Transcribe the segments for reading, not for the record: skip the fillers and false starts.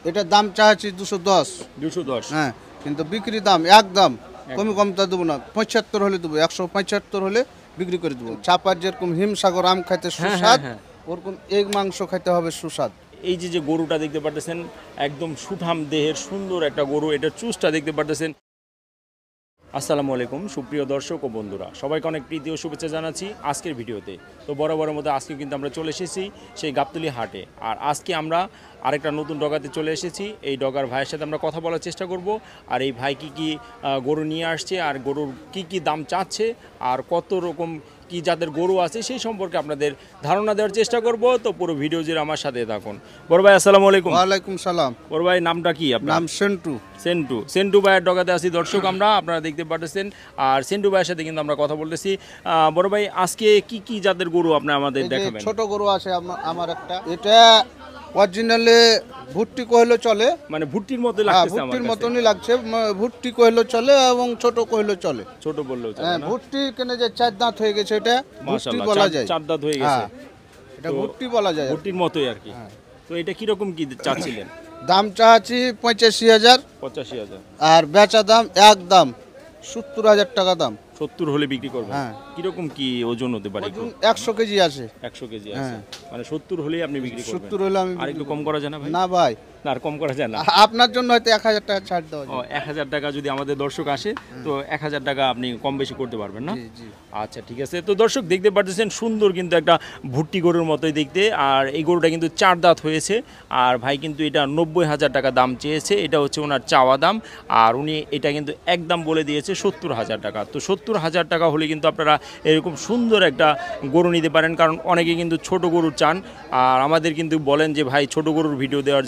এটার দাম চাচ্ছি 210। 210 হ্যাঁ, কিন্তু বিক্রি দাম একদম কমটা দেবো না। 75 হলে দেবো, 175 হলে বিক্রি করে দেবো। চাপার যেরকম হিমসাগর আম খাইতে সুস্বাদ, ওরকম এগ মাংস খাইতে হবে সুস্বাদ। এই যে গরুটা দেখতে পারতেছেন একদম সুঠাম দেহের সুন্দর একটা গরু, এটা চুজটা দেখতে পারতেছেন। আসসালামু আলাইকুম সুপ্রিয় দর্শক ও বন্ধুরা, সবাইকে অনেক প্রীতি ও শুভেচ্ছা জানাচ্ছি আজকের ভিডিওতে। তো বরাবরের মধ্যে আজকে কিন্তু আমরা চলে এসেছি সেই গাবতলী হাটে, আর আজকে আমরা আরেকটা নতুন ডগাতে চলে এসেছি। এই ডগার ভাইয়ের সাথে আমরা কথা বলার চেষ্টা করব, আর এই ভাই কি গরু নিয়ে আসছে, আর গরুর কি দাম চাচ্ছে, আর কত রকম কি যাদের গরু আছে সেই সম্পর্কে আপনাদের ধারণা দেওয়ার চেষ্টা করব। তো পুরো ভিডিও জুড়ে আমার সাথে থাকুন। বড় ভাই আসসালামু আলাইকুম। ওয়ালাইকুম সালাম। বড় ভাই নামটা কি আপনার? নাম সেন্টু। সেন্টু ভাইয়ের ডগাতে আছি দর্শক আমরা, আপনারা দেখতে পাচ্ছেন। আর সেন্টু ভাইয়ের সাথে কিন্তু আমরা কথা বলতেছি। বড় ভাই আজকে কি জাতের গরু আপনি আমাদের দেখাবেন? ছোট গরু আছে আমার একটা, এটা অরিজিনালি ভুট্টি কইলে চলে, মানে ভুট্টির মতো লাগছে, ভুট্টির মতনই লাগছে। ভুট্টি কইলে চলে এবং ছোট কইলে চলে। ছোট বললেও চলে। হ্যাঁ, ভুট্টি কেনে যে 4 দাঁত হয়ে গেছে, এটা ভুট্টি বলা যায়। 4 দাঁত হয়ে গেছে, এটা ভুট্টি বলা যায়, ভুট্টির মতোই আর কি। তো এটা কি রকম কি চাচ্ছিলেন? দাম চাচ্ছি 85,000। 85,000। আর বেচা দাম একদম 70,000 টাকা দাম। 70 হলে বিক্রি করবেন? হ্যাঁ। কিরকম কি ওজন হতে পারে? 100 কেজি আছে। 100 কেজি আছে, মানে 70 হলেই আপনি বিক্রি করবেন? 70 হলে আমি। আর একটু কম করা যায় না ভাই? না ভাই, আর কম করা যায় না। আপনার জন্য হয়তো 1,000 টাকা ছাড় দেওয়া যায়। 1,000 টাকা যদি আমাদের দর্শক আসে, তো 1,000 টাকা আপনি কম বেশি করতে পারবেন না? আচ্ছা ঠিক আছে। তো দর্শক দেখতে পাচ্ছেন সুন্দর কিন্তু একটা ভুট্টি গরুর মতোই দেখতে, আর এই গরুটা কিন্তু 4 দাঁত হয়েছে। আর ভাই কিন্তু এটা 90,000 টাকা দাম চেয়েছে, এটা হচ্ছে ওনার চাওয়া দাম। আর উনি এটা কিন্তু একদম বলে দিয়েছে 70,000 টাকা। তো 70,000 টাকা হলে কিন্তু আপনারা এরকম সুন্দর একটা গরু নিতে পারেন, কারণ অনেকে কিন্তু ছোট গরু চান। আর আমাদের কিন্তু বলেন যে ভাই ছোট গরুর ভিডিও দেওয়ার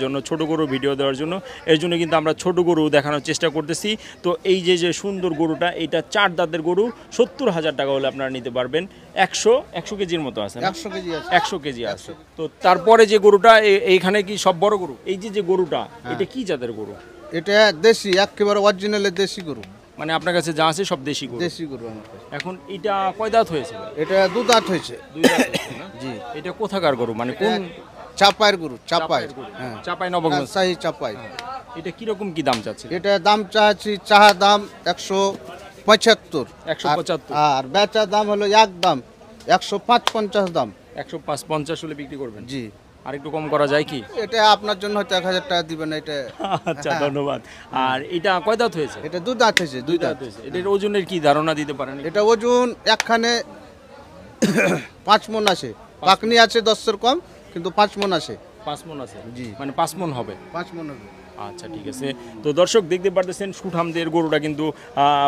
জন্য, এর জন্য কিন্তু আমরা ছোট গরু দেখানোর চেষ্টা করতেছি। তো এই যে সুন্দর গরুটা, এটা 4 দাঁতের গরু, 70,000 টাকা হলে আপনারা নিতে পারবেন। 100 কেজির মতো আছে, 100 কেজি আছে। 100 কেজি আছে। তো তারপরে যে গরুটা, এইখানে কি সব বড় গরু? এই যে গরুটা, এটা কি জাতের গরু? এটা দেশি, একেবারে অরিজিনাল দেশি গরু। মানে আপনার কাছে যা আছে সব দেশি গরু? দেশি গরু আমার কাছে। এখন এটা কয় দাঁত হয়েছে? এটা 2 দাঁত হয়েছে। 2 দাঁত হয়েছে না? জি। এটা কোথাকার গরু, মানে কোন? চাপায়ের গরু, চাপাই। হ্যাঁ, চাপাই নবাবগঞ্জ। সাহি চাপাই। এটা কিরকম কি দাম চাচ্ছে? এটা দাম চাচ্ছি, চাহা দাম 175। 175। আর বেচা দাম হলো একদম 105-50 দাম। 105-50 হলে বিক্রি করবেন? জি। আর একটু কম করা যায় কি? এটা আপনার জন্য হয়তো 1,000 টাকা দিবেন এটা। আচ্ছা ধন্যবাদ। আর এটা কয় দাঁত হয়েছে? এটা 2 দাঁত হয়েছে। 2 দাঁত হয়েছে। এটার ওজনের কি ধারণা দিতে পারেন? এটা ওজন একখানে 5 মণ আছে। পাকনি আছে 10-এর কম, কিন্তু 5 মণ আছে। 5 মণ আছে? জি। মানে 5 মণ হবে? 5 মণ হবে। আচ্ছা ঠিক আছে। তো দর্শক দেখতে পারতেছেন সুঠামদের গরুটা কিন্তু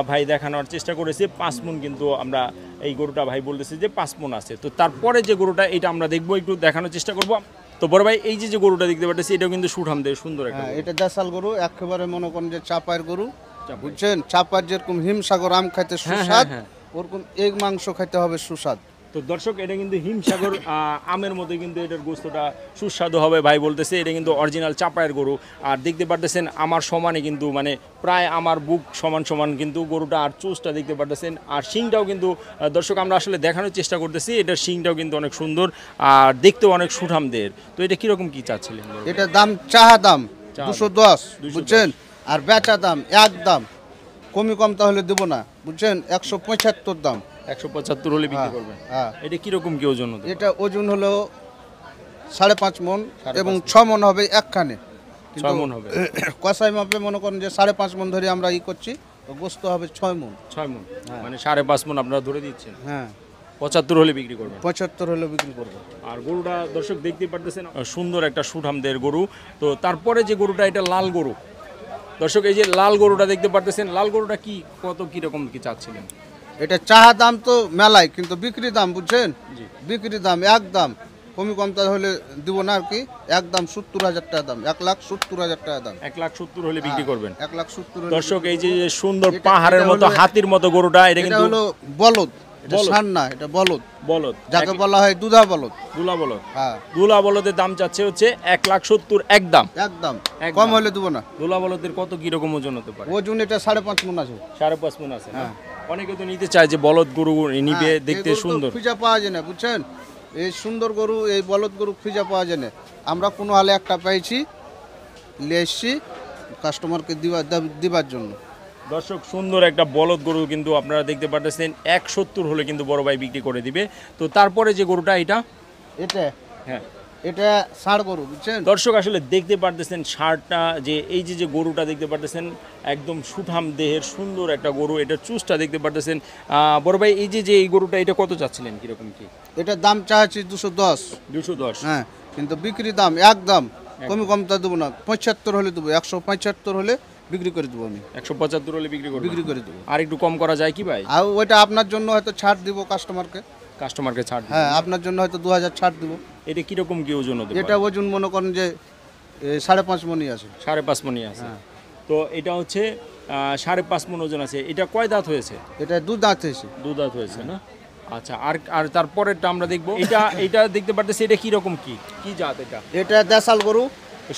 ভাই দেখানোর চেষ্টা করেছে। 5 মণ কিন্তু আমরা এই গরুটা ভাই বলতেছে যে 5 মণ আছে। তো তারপরে যে গরুটা, এটা আমরা দেখবো, একটু দেখানোর চেষ্টা করব। তো বড় ভাই এই যে গরুটা দেখতে পাচ্ছি, এটাও কিন্তু সুঠামদের সুন্দর একটা। এটা দেশাল গরু, একেবারে মনে করেন যে চাপায়ের গরু, বুঝছেন? চাপার যেরকম হিমসাগর আম খাইতে সুস্বাদ, ওরকম এগ মাংস খাইতে হবে সুস্বাদ। তো দর্শক এটা কিন্তু হিমসাগর আমের মতো কিন্তু এটার গোস্তটা সুস্বাদু হবে ভাই বলতেছে। এটা কিন্তু অরিজিনাল চাপায়ের গরু। আর দেখতে পারতেছেন আমার সমানে কিন্তু, মানে প্রায় আমার বুক সমান কিন্তু গরুটা। আর চোষটা দেখতে পারতেছেন, আর শিংটাও কিন্তু দর্শক আমরা আসলে দেখানোর চেষ্টা করতেছি। এটার শিংটাও কিন্তু অনেক সুন্দর, আর দেখতেও অনেক সুঠামদের। তো এটা কিরকম কি চাচ্ছিলেন? এটা দাম, চাহা দাম 210, বুঝছেন? আর বেচা দাম একদম কম তাহলে দেবো না, বুঝছেন? 175 দাম। 175 হলে বিক্রি করবেন? হ্যাঁ। এটা কিরকম কি ওজন হতে? এটা ওজন হলো 5.5 মণ, এবং 6 মণ হবে একখানে। 6 মণ হবে কষাই মাপে মনে করেন যে 5.5 মণ ধরে আমরা করছি, তো গোস্ত হবে 6 মণ। 6 মণ, মানে 5.5 মণ আপনারা ধরে দিচ্ছেন? হ্যাঁ। 75 হলে বিক্রি করবেন? 75 হলে বিক্রি করবো। আর গরুটা দর্শক দেখতে পারতেছেন সুন্দর একটা সুঠামদের গরু। তো তারপরে যে গরুটা, এটা লাল গরু। দর্শক এই যে লাল গরুটা দেখতে পারতেছেন, লাল গরুটা কিরকম কি চাচ্ছিলেন? এটা চাহা দাম তো মেলায়, কিন্তু বিক্রি দাম, বুঝছেন? বিক্রি দাম একদম কমটা হলে দিব না আর কি, একদম 70,000 টাকা দাম। 1,70,000 টাকা দাম। 1,70,000 হলে বিক্রি করবেন? 1,70,000। দর্শক এই যে সুন্দর পাহাড়ের মতো হাতির মতো গরুটা, এটা কিন্তু হলো বলদ। এটা ষাঁড় না, এটা বলদ। বলদ, যাকে বলা হয় দুধা বলদ। দুলা বলদ। হ্যাঁ। দুলা বলদের দাম চাচ্ছে হচ্ছে 1,70,000 একদম। কম হলে দেবো না। দুলা বলদের কত কিরকম ওজন হতে পারে? ওজন এটা 5.5 মণ আছে। 5.5 মণ আছে? হ্যাঁ। অনেকে তো নিতে চায় যে বলদ গরু নিবে, দেখতে সুন্দর। খুঁজে পাওয়া যায় না, বুঝছেন? এই সুন্দর গরু, এই বলদ গরু খুঁজে পাওয়া যায় না। আমরা কোনো হালে একটা পেয়েছি, নিয়ে এসছি কাস্টমারকে দিবার জন্য। দর্শক সুন্দর একটা বলদ গরু কিন্তু আপনারা দেখতে পাচ্ছেন 170 হলে কিন্তু বড় ভাই বিক্রি করে দিবে। তো তারপরে যে গরুটা এটা এটা হ্যাঁ এটা ষাঁড় গরু বুঝছেন। দর্শক আসলে দেখতে পারতেছেন ষাঁড়টা যে এই যে গরুটা দেখতে পারতেছেন একদম সুঠাম দেহের সুন্দর একটা গরু, এটা চুজটা দেখতে পারতেছেন। বড় ভাই এই যে এই গরুটা এটা কত চাচ্ছিলেন কিরকম কি? এটার দাম চাচ্ছি 210। 210 হ্যাঁ, কিন্তু বিক্রি দাম একদম কমতা দেবো না, 75 হলে দেবো, 175 হলে বিক্রি করে দেবো আমি। 175 হলে বিক্রি করে দেবো। আর একটু কম করা যায় কি ভাই? আর ওইটা আপনার জন্য হয়তো ছাড় দিব কাস্টমারকে ছাড় দিবেন? হ্যাঁ, আপনার জন্য হয়তো 2000 ছাড় দিব। এটা কিরকম কি ওজন হতে এটা ওজন মনে করেন যে 5.5 মণই আছে। 5.5 মণই আছে। তো এটা হচ্ছে 5.5 মণ ওজন আছে। এটা কয় দাঁত হয়েছে? এটা 2 দাঁত হয়েছে। 2 দাঁত হয়েছে না? আচ্ছা, আর তারপরেরটা আমরা দেখবো। এটা দেখতে পারতেছি এটা কি রকম কি জাত এটা? এটা দেশাল গরু,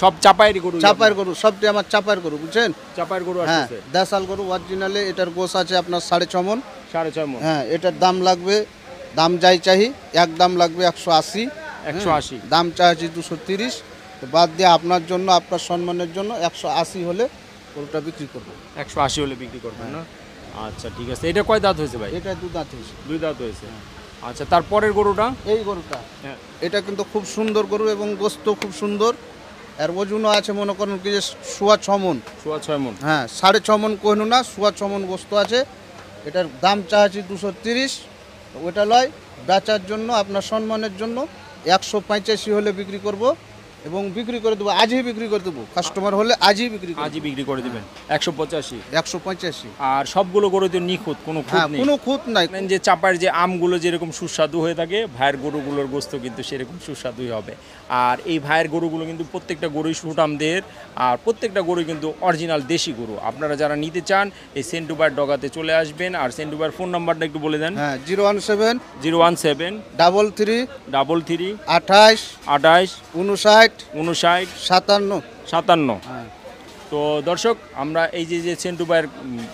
সব চাপায়ের গরু। চাপায়ের গরু, সবটাই আমার চাপায়ের গরু বুঝছেন। চাপায়ের গরু হ্যাঁ, আসছে। দেশাল গরু অরিজিনালে। এটার গোশ আছে আপনার 6.5 মণ। 6.5 মণ। হ্যাঁ, এটার দাম লাগবে, দাম যাই চাহি একদম লাগবে 180। 180 দাম চাইছি 230। তো বাদ দিয়ে আপনার জন্য, আপনার সম্মানের জন্য 180 হলে গরুটা বিক্রি করবো। 180 হলে বিক্রি করবেন না? আচ্ছা ঠিক আছে। এটা কয় দাঁত হয়েছে ভাই? এটা 2 দাঁত হয়েছে। 2 দাঁত হয়েছে। আচ্ছা, তারপরের গরুটা? এই গরুটা, হ্যাঁ, এটা কিন্তু খুব সুন্দর গরু এবং গোস্ত খুব সুন্দর। আর ওজনও আছে মনে করেন কি যে 6.5 মণ। 6.5 মণ। হ্যাঁ, 6.5 মণ কইনু না, 6.5 মণ গোস্ত আছে। এটার দাম চাচ্ছি 230। ওটা লয় বেচার জন্য, আপনার সম্মানের জন্য 185 হলে বিক্রি করব এবং বিক্রি করে দেবো। আজই বিক্রি করে দেবো, কাস্টমার হলে আজই বিক্রি করে দিবেন। 185। 185। আর সবগুলো গরু তো নিখুঁত, কোনো খুঁত হ্যাঁ, নেই। কোনো খুঁত নাই। যে চাপার যে আমগুলো যেরকম সুস্বাদু হয়ে থাকে, ভাইয়ের গরুগুলোর গোস্ত কিন্তু সেরকম সুস্বাদুই হবে। আর এই ভাইয়ের গরুগুলো কিন্তু প্রত্যেকটা গরুই সুঠামদের, আর প্রত্যেকটা গরুই কিন্তু অরিজিনাল দেশি গরু। আপনারা যারা নিতে চান এই সেন্টু ভাইয়ের ডগাতে চলে আসবেন। আর সেন্টু ভাইয়ের ফোন নাম্বারটা একটু বলে দেন। হ্যাঁ, 017 017 33 33 28 28 59 59 57। 57। হ্যাঁ। তো দর্শক আমরা এই যে সেন্টু ভাইয়ের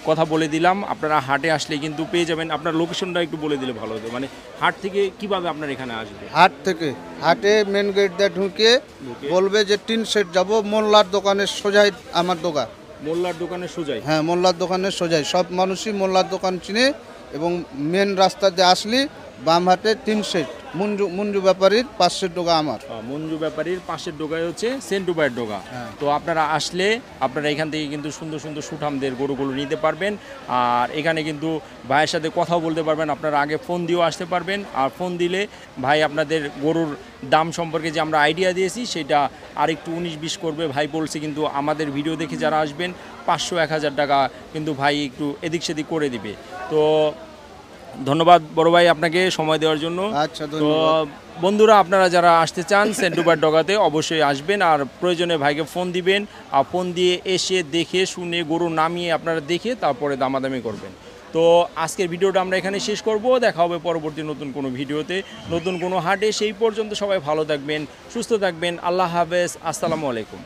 কথা বলে দিলাম, আপনারা হাটে আসলে কিন্তু পেয়ে যাবেন। আপনার লোকেশনটা একটু বলে দিলে ভালো হতো, মানে হাট থেকে কিভাবে আপনার এখানে আসবে? হাট থেকে, হাটে মেন গেট দিয়ে ঢুকে বলবে যে টিন সেট যাব, মোল্লার দোকানের সোজাই আমার দোকান। মোল্লার দোকানের সোজাই? হ্যাঁ, মোল্লার দোকানের সোজাই। সব মানুষই মোল্লার দোকান চিনে। এবং মেন রাস্তা দিয়ে আসলি বাম হাতে 3 সেট মঞ্জু ব্যাপারীর 500 টাকা আমার। মঞ্জু ব্যাপারীর পাশের ডোগায় হচ্ছে সেন্টু ভাইয়ের ডোগা। তো আপনারা আসলে আপনারা এখান থেকে কিন্তু সুন্দর সুন্দর সুঠামদের গরুগুলো নিতে পারবেন। আর এখানে কিন্তু ভাইয়ের সাথে কথাও বলতে পারবেন। আপনারা আগে ফোন দিয়েও আসতে পারবেন। আর ফোন দিলে ভাই আপনাদের গরুর দাম সম্পর্কে যে আমরা আইডিয়া দিয়েছি সেটা আর একটু 19-20 করবে। ভাই বলছে কিন্তু আমাদের ভিডিও দেখে যারা আসবেন 500-1000 টাকা কিন্তু ভাই একটু এদিক সেদিক করে দিবে। তো ধন্যবাদ বড় ভাই আপনাকে সময় দেওয়ার জন্য। আচ্ছা, তো বন্ধুরা আপনারা যারা আসতে চান সেন্টু ভাইয়ের ডগাতে অবশ্যই আসবেন। আর প্রয়োজনে ভাইকে ফোন দিবেন। আর ফোন দিয়ে এসে দেখে শুনে গরু নামিয়ে আপনারা দেখে তারপরে দামাদামি করবেন। তো আজকের ভিডিওটা আমরা এখানে শেষ করব। দেখা হবে পরবর্তী নতুন কোনো ভিডিওতে, নতুন কোনো হাটে। সেই পর্যন্ত সবাই ভালো থাকবেন, সুস্থ থাকবেন। আল্লাহ হাফেজ, আসসালামু আলাইকুম।